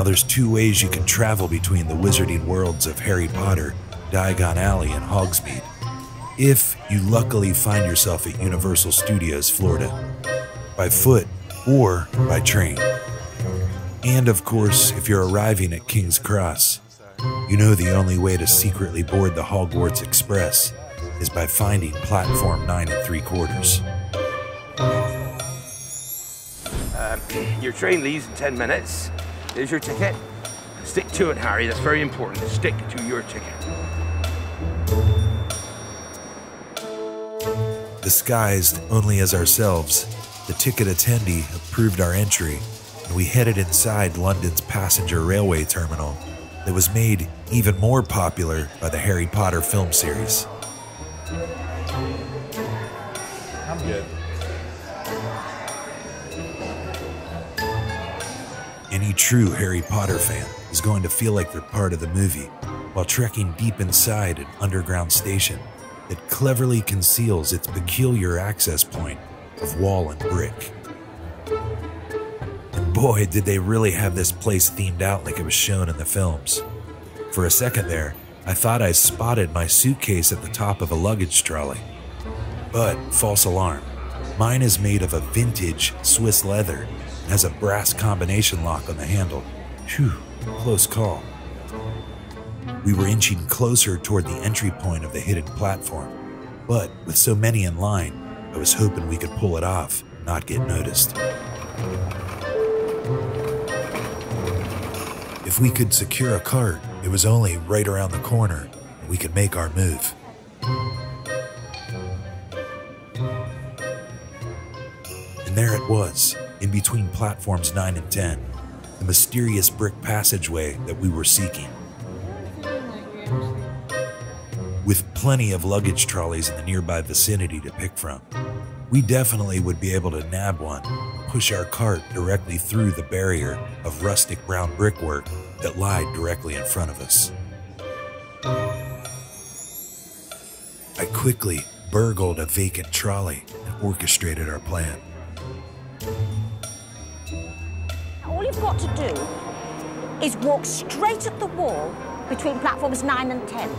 Now there's two ways you can travel between the wizarding worlds of Harry Potter, Diagon Alley, and Hogsmeade, if you luckily find yourself at Universal Studios, Florida, by foot or by train. And of course, if you're arriving at King's Cross, you know the only way to secretly board the Hogwarts Express is by finding platform 9 3/4. Your train leaves in 10 minutes. There's your ticket. Stick to it, Harry. That's very important. Stick to your ticket. Disguised only as ourselves, the ticket attendee approved our entry, and we headed inside London's passenger railway terminal that was made even more popular by the Harry Potter film series. I'm good. Any true Harry Potter fan is going to feel like they're part of the movie while trekking deep inside an underground station that cleverly conceals its peculiar access point of wall and brick. And boy, did they really have this place themed out like it was shown in the films. For a second there, I thought I spotted my suitcase at the top of a luggage trolley. But, false alarm, mine is made of a vintage Swiss leather and has a brass combination lock on the handle. Phew, close call. We were inching closer toward the entry point of the hidden platform, but with so many in line, I was hoping we could pull it off and not get noticed. If we could secure a cart, it was only right around the corner and we could make our move. And there it was, in between platforms 9 and 10, the mysterious brick passageway that we were seeking. With plenty of luggage trolleys in the nearby vicinity to pick from, we definitely would be able to nab one, push our cart directly through the barrier of rustic brown brickwork that lied directly in front of us. I quickly burgled a vacant trolley and orchestrated our plan. All you've got to do is walk straight at the wall between platforms 9 and 10.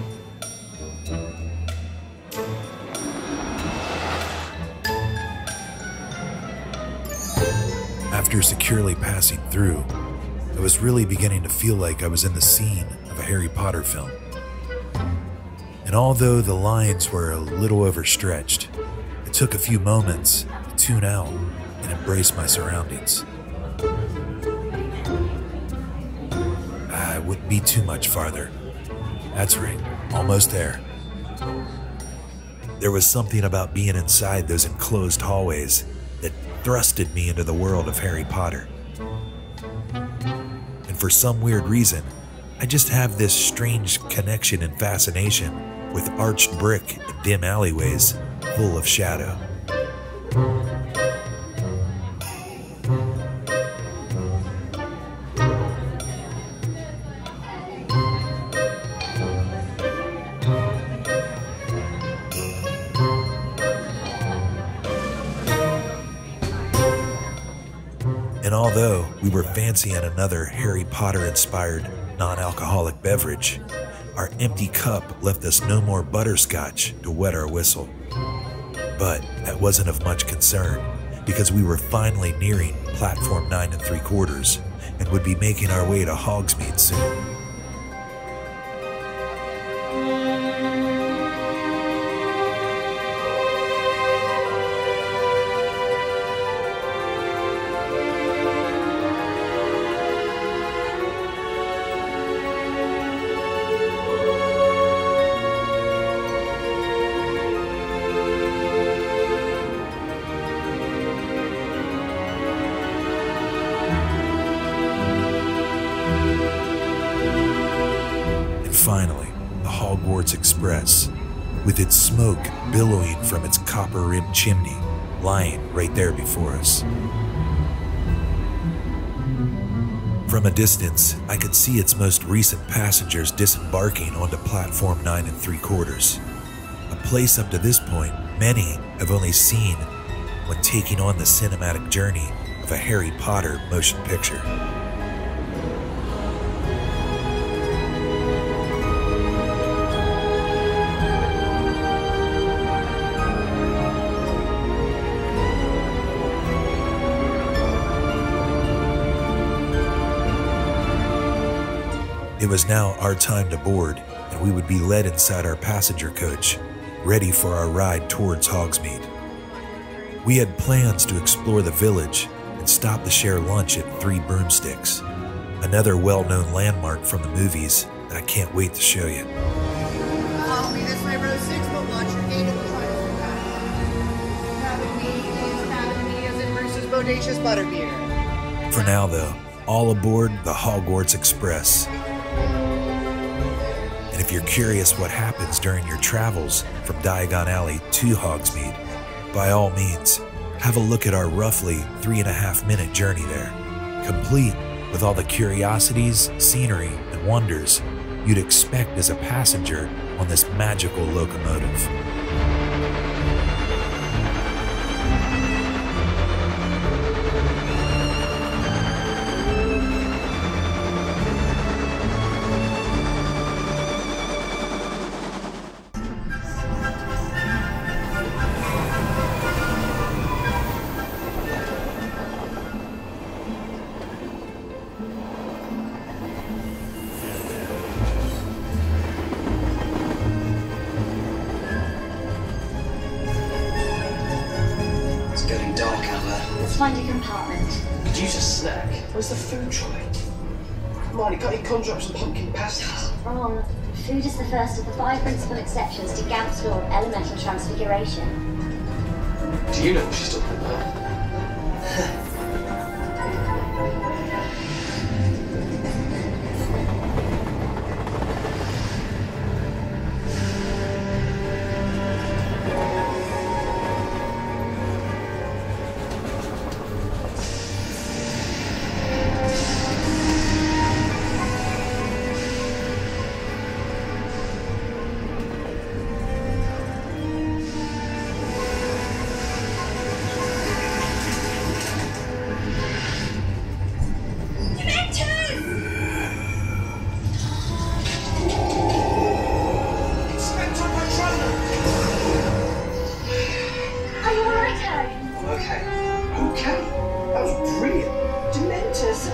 After securely passing through, I was really beginning to feel like I was in the scene of a Harry Potter film. And although the lines were a little overstretched, it took a few moments to tune out and embrace my surroundings. It wouldn't be too much farther. That's right, almost there. There was something about being inside those enclosed hallways that thrusted me into the world of Harry Potter. And for some weird reason, I just have this strange connection and fascination with arched brick and dim alleyways full of shadow. And although we were fancying another Harry Potter-inspired non-alcoholic beverage, our empty cup left us no more butterscotch to wet our whistle. But that wasn't of much concern, because we were finally nearing platform 9 3/4 and would be making our way to Hogsmeade soon. Finally, the Hogwarts Express, with its smoke billowing from its copper-rimmed chimney, lying right there before us. From a distance, I could see its most recent passengers disembarking onto platform 9 3/4, a place up to this point many have only seen when taking on the cinematic journey of a Harry Potter motion picture. It was now our time to board, and we would be led inside our passenger coach, ready for our ride towards Hogsmeade. We had plans to explore the village and stop to share lunch at Three Broomsticks, another well-known landmark from the movies that I can't wait to show you. Follow me this way, row 6, but watch your gate and we'll try to move back. Cabin me as in Bruce's Bodacious Butterbeer. For now, though, all aboard the Hogwarts Express. And if you're curious what happens during your travels from Diagon Alley to Hogsmeade, by all means, have a look at our roughly 3.5-minute journey there, complete with all the curiosities, scenery, and wonders you'd expect as a passenger on this magical locomotive. Let's find a compartment. Could use a snack. Where's the food trolley? Marnie, can't you conjure up some pumpkin pasties? Wrong. Food is the first of the 5 principal exceptions to Gaunt's law of elemental transfiguration. Do you know what she's talking about?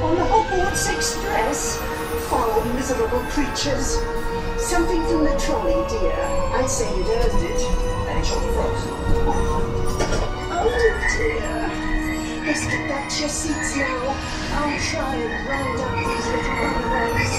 On the Hogwarts Express? Foul, miserable creatures. Something from the trolley, dear. I'd say you'd earned it. Any chocolate frogs? Oh, dear. Let's get back to your seats now. I'll try and round up these little runaways.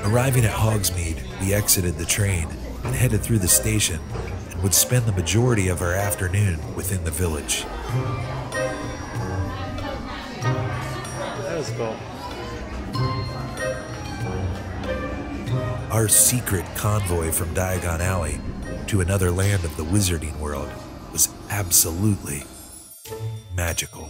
Arriving at Hogsmeade, we exited the train and headed through the station and would spend the majority of our afternoon within the village. That was cool. Our secret convoy from Diagon Alley to another land of the wizarding world was absolutely magical.